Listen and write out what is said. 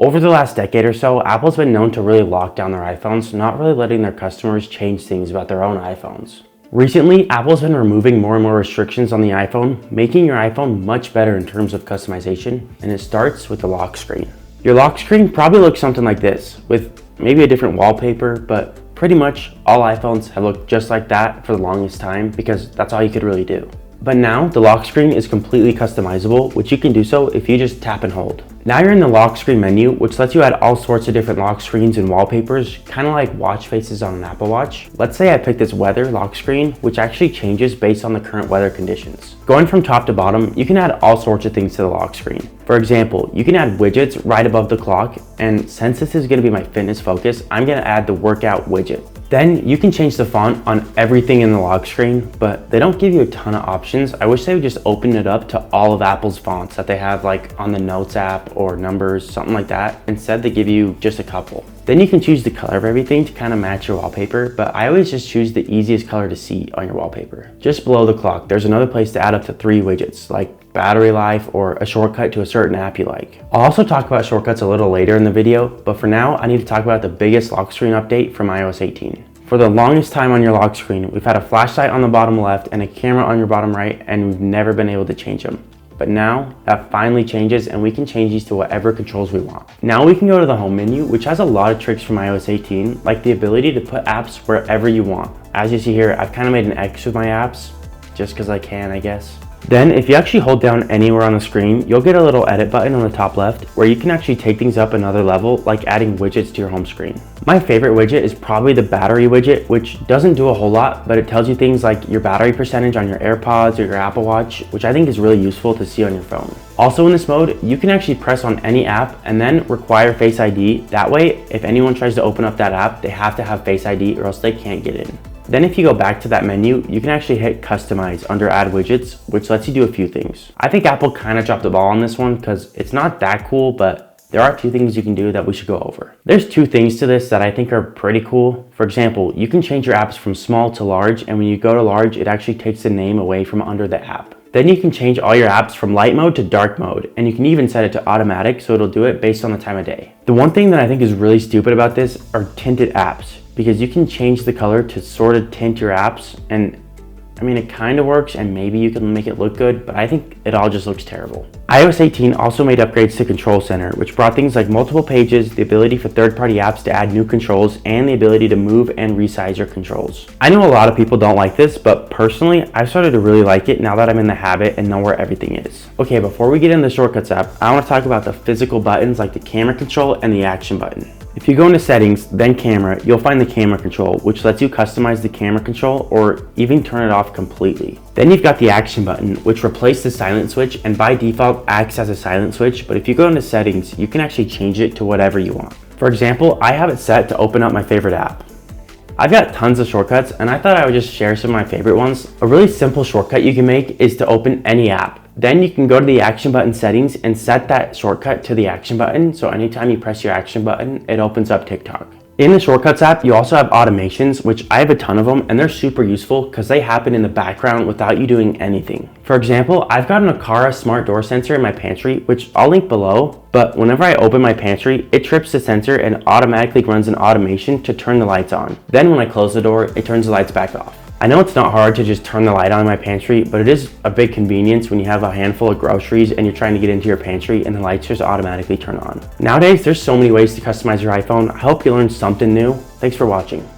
Over the last decade or so, Apple's been known to really lock down their iPhones, not really letting their customers change things about their own iPhones. Recently, Apple's been removing more and more restrictions on the iPhone, making your iPhone much better in terms of customization, and it starts with the lock screen. Your lock screen probably looks something like this, with maybe a different wallpaper, but pretty much all iPhones have looked just like that for the longest time because that's all you could really do. But now the lock screen is completely customizable, which you can do so if you just tap and hold. Now you're in the lock screen menu, which lets you add all sorts of different lock screens and wallpapers, kind of like watch faces on an Apple Watch. Let's say I pick this weather lock screen, which actually changes based on the current weather conditions. Going from top to bottom, you can add all sorts of things to the lock screen. For example, you can add widgets right above the clock, and since this is going to be my fitness focus, I'm going to add the workout widget. Then you can change the font on everything in the lock screen, but they don't give you a ton of options. I wish they would just open it up to all of Apple's fonts that they have like on the Notes app or Numbers, something like that. Instead, they give you just a couple. Then you can choose the color of everything to kind of match your wallpaper, but I always just choose the easiest color to see on your wallpaper. Just below the clock, there's another place to add up to 3 widgets, like battery life or a shortcut to a certain app you like. I'll also talk about shortcuts a little later in the video, but for now, I need to talk about the biggest lock screen update from iOS 18. For the longest time on your lock screen, we've had a flashlight on the bottom left and a camera on your bottom right, and we've never been able to change them. But now that finally changes, and we can change these to whatever controls we want. Now we can go to the home menu, which has a lot of tricks from iOS 18, like the ability to put apps wherever you want. As you see here, I've kind of made an X with my apps, just because I can, I guess. Then if you actually hold down anywhere on the screen, you'll get a little edit button on the top left where you can actually take things up another level, like adding widgets to your home screen. My favorite widget is probably the battery widget, which doesn't do a whole lot, but it tells you things like your battery percentage on your AirPods or your Apple Watch, which I think is really useful to see on your phone. Also in this mode, you can actually press on any app and then require Face ID. That way, if anyone tries to open up that app, they have to have Face ID or else they can't get in. Then if you go back to that menu, you can actually hit customize under add widgets, which lets you do a few things. I think Apple kind of dropped the ball on this one because it's not that cool, but there are a few things you can do that we should go over. There's 2 things to this that I think are pretty cool. For example, you can change your apps from small to large, and when you go to large, it actually takes the name away from under the app. Then you can change all your apps from light mode to dark mode, and you can even set it to automatic so it'll do it based on the time of day. The one thing that I think is really stupid about this are tinted apps, because you can change the color to sort of tint your apps, and I mean, it kind of works and maybe you can make it look good, but I think it all just looks terrible. iOS 18 also made upgrades to Control Center, which brought things like multiple pages, the ability for third-party apps to add new controls, and the ability to move and resize your controls. I know a lot of people don't like this, but personally, I've started to really like it now that I'm in the habit and know where everything is. Okay, before we get into the Shortcuts app, I want to talk about the physical buttons like the camera control and the action button. If you go into settings, then camera, you'll find the camera control, which lets you customize the camera control or even turn it off completely. Then you've got the action button, which replaces the silent switch and by default acts as a silent switch, but if you go into settings, you can actually change it to whatever you want. For example, I have it set to open up my favorite app. I've got tons of shortcuts and I thought I would just share some of my favorite ones. A really simple shortcut you can make is to open any app. Then you can go to the action button settings and set that shortcut to the action button. So anytime you press your action button, it opens up TikTok. In the Shortcuts app, you also have automations, which I have a ton of them, and they're super useful because they happen in the background without you doing anything. For example, I've got an Aqara smart door sensor in my pantry, which I'll link below, but whenever I open my pantry, it trips the sensor and automatically runs an automation to turn the lights on. Then when I close the door, it turns the lights back off. I know it's not hard to just turn the light on in my pantry, but it is a big convenience when you have a handful of groceries and you're trying to get into your pantry and the lights just automatically turn on. Nowadays, there's so many ways to customize your iPhone. I hope you learned something new. Thanks for watching.